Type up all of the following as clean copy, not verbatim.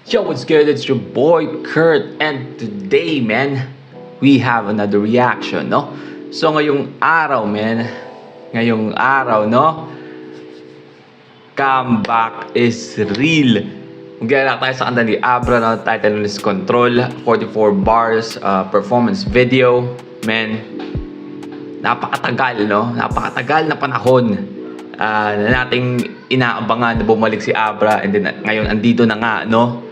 Yo, what's good? It's your boy Kurt, and today, man, we have another reaction, no? So ngayong araw, no? Comeback is real. Magkala tayo sa kanta ni Abra, no? Title is Control, 44 bars, performance video, man. Napakatagal, no? Napakatagal na panahon na nating inaabangan na bumalik si Abra, and then ngayon andito na nga, no?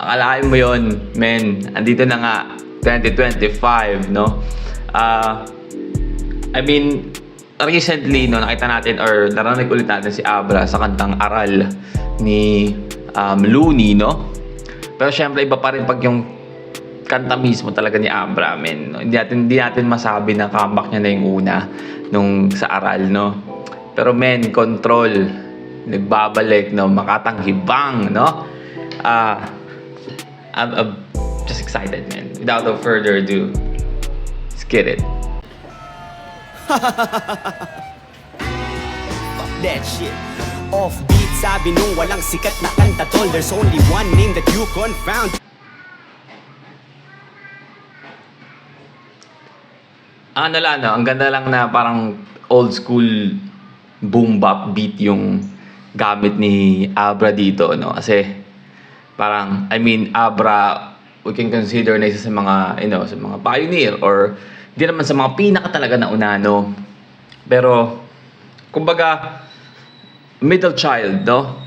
Akalain mo yon, men, andito na nga 2025, no? I mean, recently, no, nakita natin or narinig ulit natin si Abra sa kantang Aral ni Looney, no? Pero syempre iba pa rin pag yung kanta mismo talaga ni Abra, men, no? Hindi natin masabi na comeback niya na yung una nung sa Aral, no? Pero men, Control, nagbabalik, no? Makatanghibang, no? I'm just excited, man. Without no further ado, let's get it. Fuck that shit. Offbeat, sabi nung walang sikat na kanta tol. There's only one name that you confound. Ano lang, no? Ang ganda lang na parang old school boom bap beat yung gamit ni Abra dito, no? Kasi parang, I mean, Abra, we can consider na isa sa mga, you know, sa mga pioneer or di naman sa mga pinaka talaga na una, no? Pero, kumbaga, middle child, no?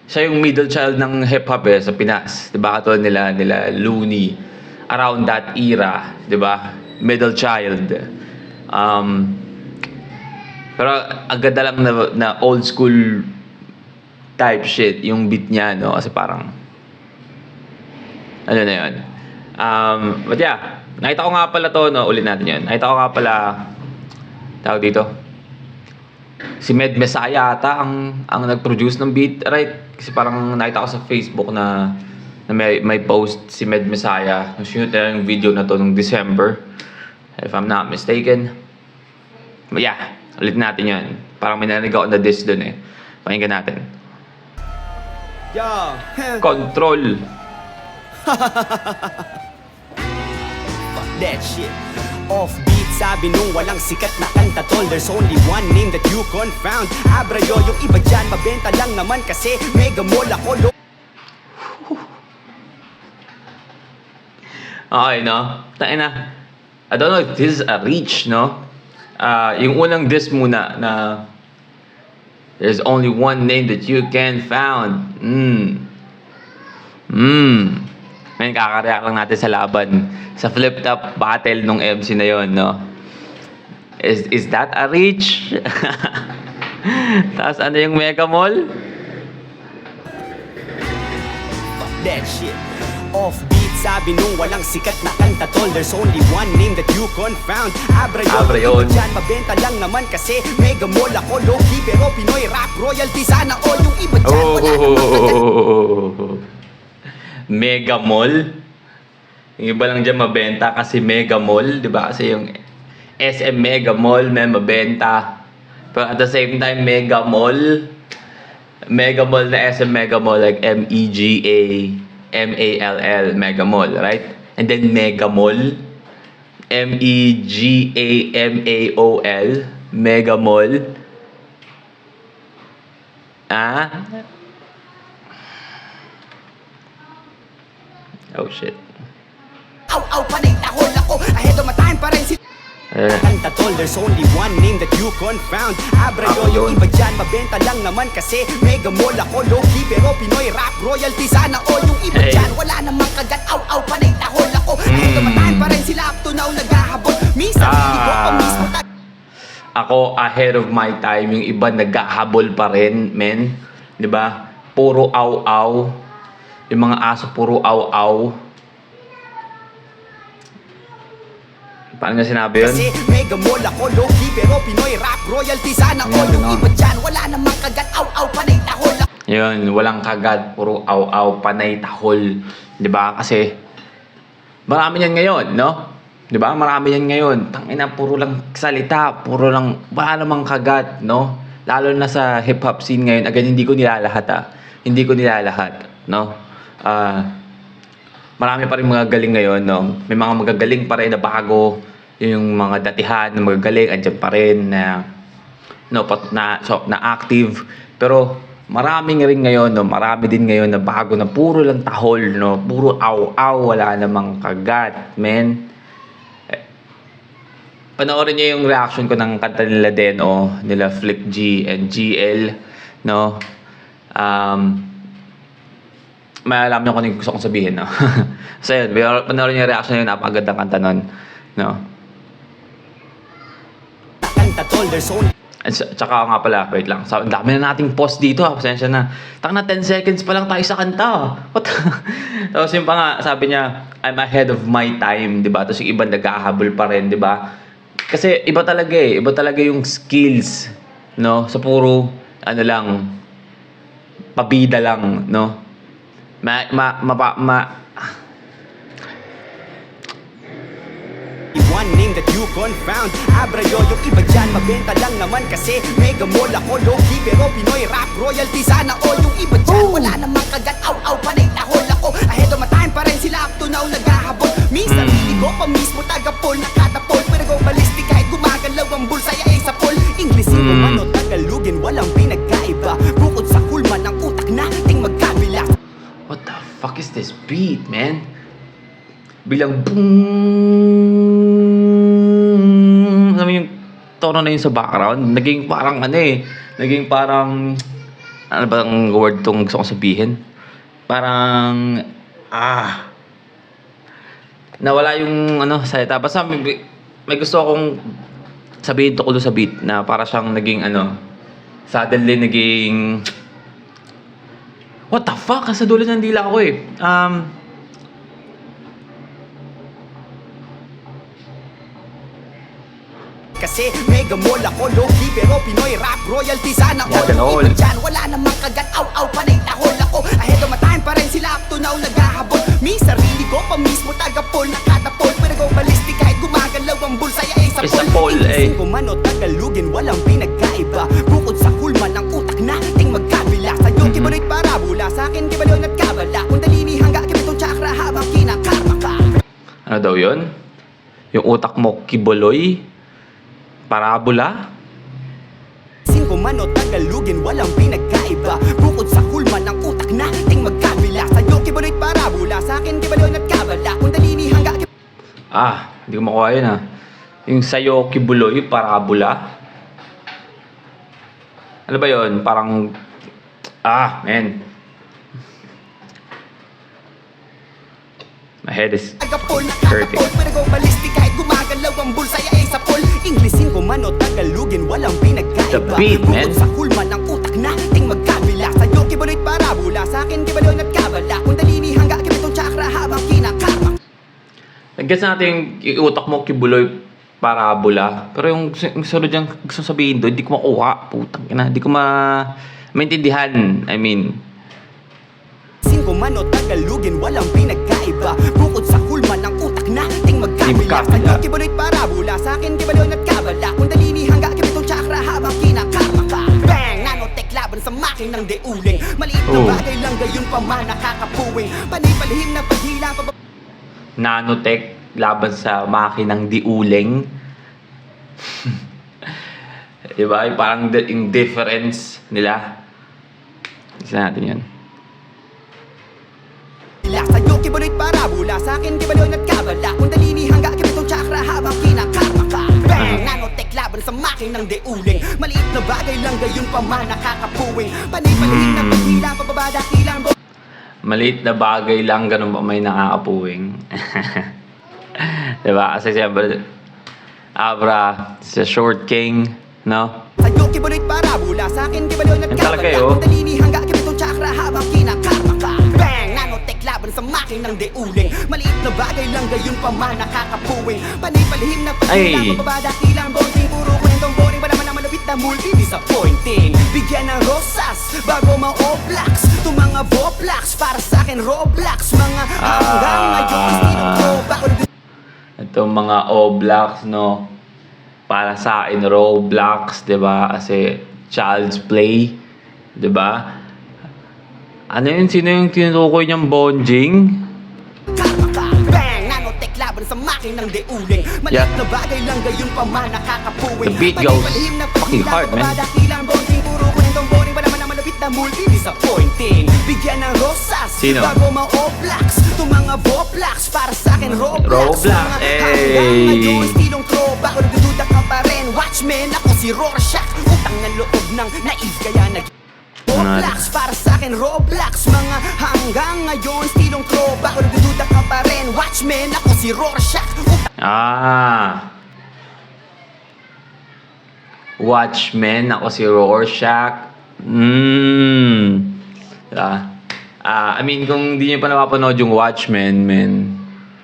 Siya yung middle child ng hip-hop sa Pinas. Diba? Katulad nila Looney, around that era, diba? Middle child. Pero, ang ganda lang na old school type shit yung beat niya, no? Kasi parang ano na yun. But yeah, nakita ko nga pala to, no? Ulit natin yun. Nakita ko nga pala, tawag dito, si Med Messiah ata ang nag-produce ng beat, right? Kasi parang nakita ko sa Facebook na may post si Med Messiah. Shoot na yung video na to nung December, if I'm not mistaken. But yeah, ulit natin yun. Parang may narinig ako na diss dun eh. Pakinggan natin. Yo, Control. fuck that shit. Offbeat, sabi nung walang sikat na kanta tol. There's only one name that you confound. Abra yo, yung iba dyan mabenta lang naman kasi mega mall ako. Okay, no? Tain na. I don't know if this is a reach, no? Yung unang diss muna na there's only one name that you can found. May kakareact lang natin sa laban. Sa flip-top battle nung MC na yon, no? Is that a reach? Tapos ano yung Mega Mall? Fuck that shit. Offbeat, sabi nung walang sikat na kanta tol. There's only one name that you confound. Abra yun. yun, iba dyan mabenta lang naman kasi mega mall ako, low-key pero Pinoy rap royalty sana all. Yung iba dyan wala naman. Mega Mall. Yung iba lang dyan mabenta kasi Mega Mall, di ba? Kasi yung SM Mega Mall may mabenta. Pero at the same time, Mega Mall na SM Mega Mall, like MEGAMALL, Mega Mall, right? And then Mega Mall, MEGAMAOL, Mega Mall. Oh shit. Aw, panay tahol ako. Ahead of my time pa rin si kanta tol. There's only one name that you confound. Abra yo, yung iba dyan mabenta lang naman kasi mega mall ako, low-key pero Pinoy rap royalty sana all. Yung iba dyan wala namang kagat. Aw, panay tahol ako. Ahead of my time pa rin sila up to now naghahabol. Minsan hindi ko pa mismo Ako ahead of my time, yung iba naghahabol pa rin, men. 'Di ba? Puro aw-aw. Yung mga aso puro aw-aw. Paano niya sinabi yun? kasi mega mall ako, low-key pero Pinoy rap royalty sana all. Yung iba dyan wala namang kagat. Aw, panay tahol. Yun, walang kagat, puro aw-aw, panay tahol. 'Di ba? Kasi marami yan ngayon, no? 'Di ba? Marami yan ngayon. Tangina, puro lang salita, puro lang wala namang kagat, no? Lalo na sa hip-hop scene ngayon. Again, hindi ko nilalahat, no? Marami pa rin mga galing ngayon, no? May mga magagaling pa rin na bago. Yung mga datihan na magagaling, andyan pa rin na, no, na active. Pero marami rin ngayon, no? Marami din ngayon na bago na puro lang tahol, no? Puro aw-aw, wala namang kagat, men. Panoorin niyo yung reaction ko ng kanta nila din, nila Flick G and GL, no? May alam niyo kung ano yung gusto kong sabihin, no? So yun, panoorin niyo yung reaction nyo, napakagandang kanta nun, no? Kanta tol, there's only At tsaka nga pala, wait lang. Ang dami na nating post dito, pasensya na. Na 10 seconds pa lang tayo sa kanta. What? Tapos yung pa nga, sabi niya, I'm ahead of my time, di ba? Tapos yung iba naghahabol pa rin, di ba? Kasi iba talaga eh. Iba talaga yung skills, no? Sa puro, pabida lang, no? one name that you confound. Abrayo yung iba dyan, mabenta lang naman kasi mega mall ako, low-key pero Pinoy rap royalty sana all. Yung iba dyan, wala namang kagat, aw-aw, panay tahol ako. Ahead of my time pa rin sila up to now naghahabol. Minsan sarili ko pa mismo taga-pol, nakatapol. Pero go ballistic kahit gumagalaw ang bulsaya ay sa pol. Inglesin ko man o Tagalogin, walang pinagkaiba. Bukod sa kulman ng utak nating magkabila. What the fuck is this beat, man? Bilang boom. Alam mo yung tono na yun sa background, naging parang naging parang, ano ba ang word tong gusto kong sabihin? Parang, nawala yung salita. Basta may gusto akong sabihin tungkol sa beat na para siyang naging suddenly naging, what the fuck? Sa dulo ng dila ko eh. Kasi mega mall ako, low-key pero Pinoy rap royalty sana all. Yung iba dyan, wala namang kagat, aw-aw, panay tahol ako. Ahead of my time pa rin sila up to now naghahabol. Sarili ko pa mismo taga-pol, nakatapol. Pero go ballistic kahit gumagalaw ang bulsaya ay sa pol. Inglesin ko man o Tagalogin, walang pinagkaiba. Bukod sa kulman ng utak nating magkabila. Sa'yo kibulit parabola, sa'kin kibalon at kabala. Kundalini hangga kibitong chakra habang kinakarma ka. Ano daw yun? Yung utak mo kibuloy? Parabola? Singko man o Tagalogin, walang pinagkaiba. Bukod sa kulman ng utak nating magkabila. Sa'yo kibulit parabola, sa'kin kibalon at kabala. Kundalini hangga Hindi ko makuha yun Yung sayo kibuloy, parabola? Ano ba yun? Parang, man. My head is hurting. Pero go ballistic kahit gumagalaw ang bulsaya ay sa pol. Inglesin ko man o Tagalogin, walang pinagkaiba. The beat, man. Bukod sa kulman ng utak nating magkabila. Sa'yo kibulit parabola, sa'kin kibalon at kabala. Kundalini hangga kibitong chakra habang kinakarma. Nag-gets natin yung utak mo kibuloy, parabola. Pero yung sunod yung gusto sabihin doon, hindi ko makuha. Putang ina, hindi ko maintindihan. I mean, Singko man o Tagalogin, walang pinagkaiba. Bukod sa kulman ng utak nating magkabila. Sa'yo kibulit parabola, sa'kin kibalon at kabala. Kundalini hangga kibitong chakra habang kinakarma ka. Bang! Nanotech laban sa makinang deuling. Maliit na bagay lang gayon pa man nakakapuwing. Panay palihim na paghila pa. nanotech laban sa makinang diuling. Diba? Yung parang yung difference nila. Isa natin yun. Sa'yo kibulit parabola, sa'kin kibalon at kabala. Kundalini hangga kibitong chakra habang kinakarma ka. Bang! Nanotech laban sa makinang deuling. Maliit na bagay lang gayon pa man nakakapuwing. Panay palihim na paghila pa babada kilang. Maliit na bagay lang, ganun pa may nakakapuwing. Diba? Kasi siyempre, Abra, sa Short King, no? Sa'yo kibulit parabola, sa'kin kibalon at Yan talaga kabala. yun. Kundalini hangga kibitong chakra habang kinakarma ka. Bang! Nanotech laban sa makinang deuling. Maliit na bagay lang gayon pa man nakakapuwing. Panay palihim na paghila pa babada kilang. Bonding puro kwentong boring, wala man ang malupit na multi-disappointing. Bigyan ng rosas bago ma-oblax. Itong mga voplax para sa'kin Roblox. Mga hanggang ngayon istinong throwback. Itong mga Oblax, no? Para sa akin, Roblox, diba? Kasi child's play, diba? Ano yun? Sino yung tinutukoy niyang bonjing? Karma ka, bang! Nanotech laban sa makinang deuling. Maliit na bagay lang gayon pa man nakakapuwing. The beat goes fucking hard, man. Dakilang bonding, puro kwentong boring. Wala man naman malapit na multi-disappointing. Bigyan ng rosas, Sino? bago ma-oplax. Itong mga voplax, para sa akin Roblox. Roblox, Hanggang ngayon, stilong throwback. Kung nagdududa ka pa rin, Watchmen, ako si Rorschach. Utang ng loob ng naive kaya Roblox, para sa akin Roblox. Mga hanggang ngayon, stilong throwback. Kung nagdududa ka pa rin, Watchmen, ako si Rorschach. Watchmen, ako si Rorschach. I mean, kung di niyo pa napapanood yung Watchmen, men,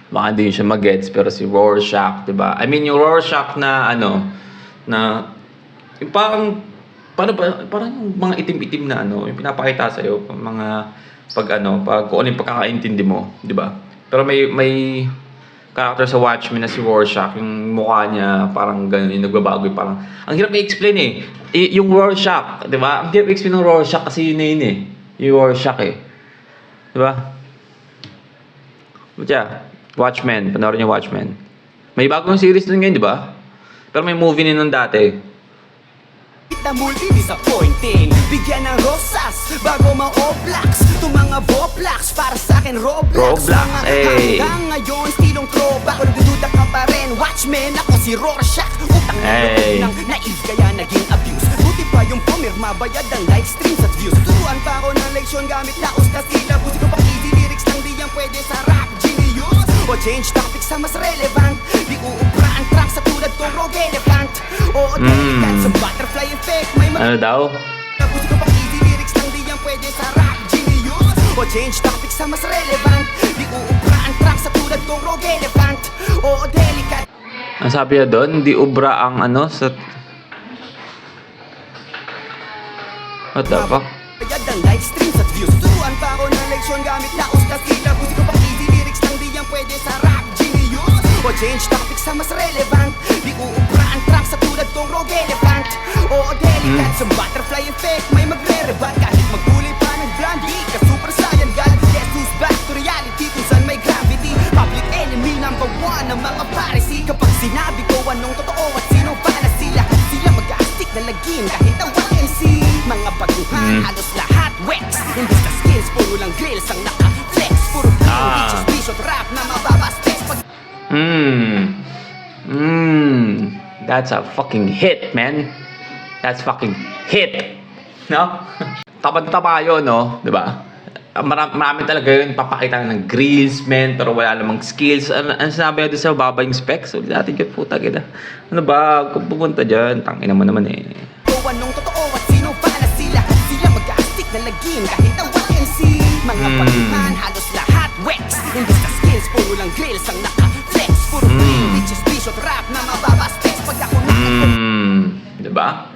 baka hindi niyo siya magets, pero si Rorschach, diba? I mean, yung Rorschach na, na, yung parang yung mga itim-itim na, yung pinapakita sa'yo, mga, pag kung ano yung pagkakaintindi mo, diba? Pero may character sa Watchmen na si Rorschach, yung mukha niya, parang gano'n, yung nagbabago, parang, ang hirap i-explain yung Rorschach, diba? Ang hirap i-explain ng Rorschach kasi yun na yun yung Rorschach diba? But yeah, Watchmen, panoorin niyo Watchmen. May bagong series nun ngayon, diba? Pero may movie nun dati. Multi-disappointing. Bigyan ng rosas, bago ma-oplax. Itong mga voplax, para sa akin Roblox. Roblox, hanggang ngayon, stilong throwback. Kung nagdududa ka pa rin, Watchmen, ako si Rorschach. Utang ng naive kaya naging abuse. Buti pa yung pumirma, bayad ang live streams at views. Turuan pa ako ng leksyon gamit laos na sila. Buti ko pa easy lyrics lang, di yan pwede sa rap genius. O change topic sa mas relevant. Di uubra ang track sa tulad tong Rogue Elephant. O delicate sa butterfly effect. May Ano daw? Buti ko pa easy lyrics lang, di yan pwede sa rap genius. O change topic sa mas relevant. Di uubra ang track sa tulad tong Rogue Elephant. O delicate. Ang sabi niya doon, di ubra ang sa... What the fuck? Bayad ang live streams at views. Turuan pa ako ng leksyon gamit laos na sila. Buti ko pa easy lyrics lang, di yan pwede sa rap genius. O change topic sa mas relevant. Di uubra ang track sa tulad tong Rogue Elephant. O delicate sa butterfly effect. May magre-rebat kahit magkulay pa ng blondie. Ka super saiyan god. Guess who's back to reality kung saan may gravity. Public enemy number one ng mga piracy. Kapag sinabi ko anong totoo at sino para sila, sila mag-astik na lagim kahit ang YMC. Mga baguhan, halos lahat Wex. Imbis na skills, puro lang grills ang naka-flex. Puro bitches, bishop rap na mababastes. That's a fucking hit, man. That's fucking hit. No? Tabad-taba yun, no? Diba? Marami talaga yun papakita ng grills, man, pero wala namang skills. Ano sinabi doon sa baba yung specs? So, natin yun, puta kita. Ano ba? Kung pupunta dyan, tangina mo naman Anong totoo at sino para sila? Sila mag-astik na lagim kahit ang YMC. Mga baguhan, halos lahat Wex. Imbis na skills, puro lang grills ang naka-flex. Puro bitches, bishop rap na mababastes. Pag ako diba?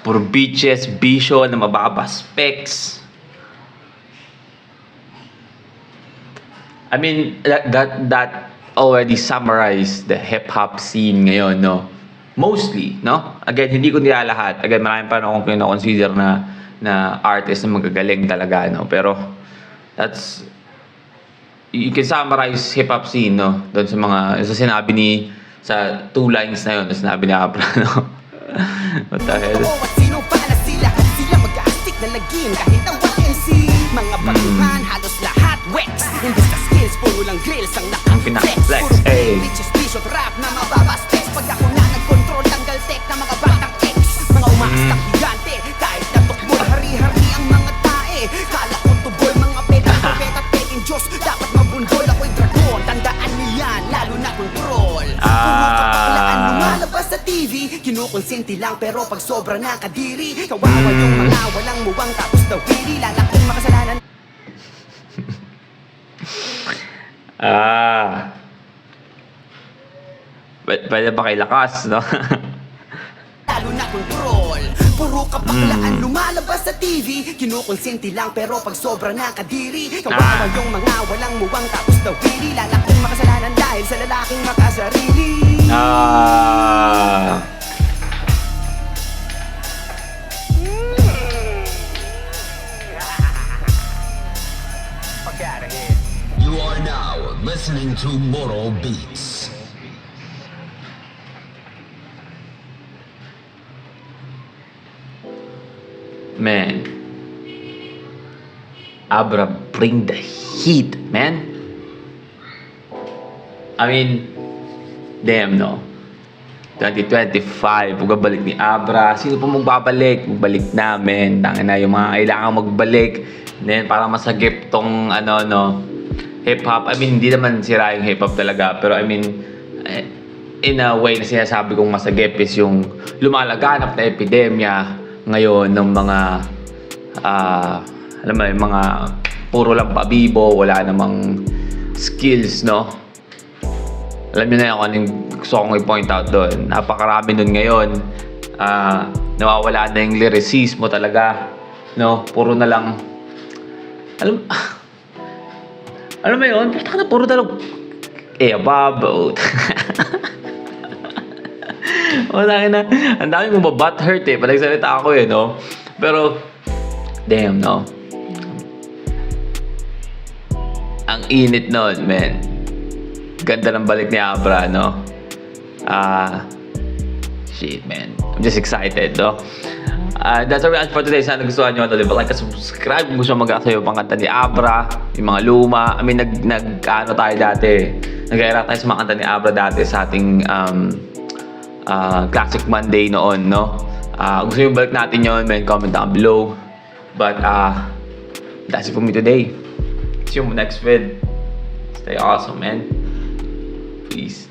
Puro bitches, bisyo na mababa specs. I mean, that already summarized the hip-hop scene ngayon, no? Mostly, no? Again, hindi ko nilalahat. Again, marami pa akong pinakonsider na artist na magagaling talaga, no? Pero, you can summarize hip-hop scene, no? Doon sa sinabi sa 2 lines na yun, na sinabi ni Apra, no? What the hell? Sino para sila? Sila mag-astik na lagim kahit ang YMC. Mga baguhan, halos lahat Wex. Imbis na skills, puro lang grills ang naka-flex. Puro bitches, bishop rap na mababastes. Pag ako na nag-control, tanggal tech na mga batang X. Mga umaastang higante, kahit natukbo hari-hari ang mga tae. Kala ko tuboy, mga beta taking Diyos. Dapat mabundol, ako'y dragon. Tandaan niyan, lalo na control. Puro kapaklaan, lumalabas sa TV. Kinukonsinti lang pero pag sobra na kadiri. Kawawa yung mga walang muwang tapos daw pili. Lalaking makasalanan. Pwede ba kay lakas, no? Lalo na control. Puro kapaklaan lumalabas sa TV. Kinukonsinti lang pero pag sobra na kadiri. Kawawa yung mga walang muwang tapos daw pili. Lalaking makasalanan dahil sa lalaking makasarili. fuck out of here. You are now listening to Moro Beats. Man. Abra, bring the heat, man. I mean, damn, no? 2025, magbabalik ni Abra. Sino pa magbabalik? Magbalik namin. Tangin na yung mga kailangan magbalik. Then, para masagip tong, hip-hop. I mean, hindi naman sira yung hip-hop talaga. Pero, I mean, in a way na sinasabi kong masagip is yung lumalaganap na epidemya ngayon ng mga, alam mo, yung mga puro lang pabibo, wala namang skills, no? Alam niyo na yung anong gusto kong i-point out doon. Napakarami doon ngayon. Nawawala na yung lyricismo talaga. No? Puro na lang... Alam mo yun? Puro na lang... above. Ang dami mong ba-butt hurt eh. Panagsalita ako eh, no? Pero... Damn, no? Ang init nun, man. Ganda ng balik ni Abra, no? Shit, man. I'm just excited, no? That's our reaction for today. Sana gustuhan nyo ito. Leave a like at subscribe kung gusto mag-asayo pang kanta ni Abra. Yung mga luma. I mean, nag-ano tayo dati. Nag-react tayo sa mga kanta ni Abra dati sa ating Classic Monday noon, no? Gusto nyo balik natin yun, man, comment down below. But, that's it for me today. See you in the next vid. Stay awesome, man. Peace.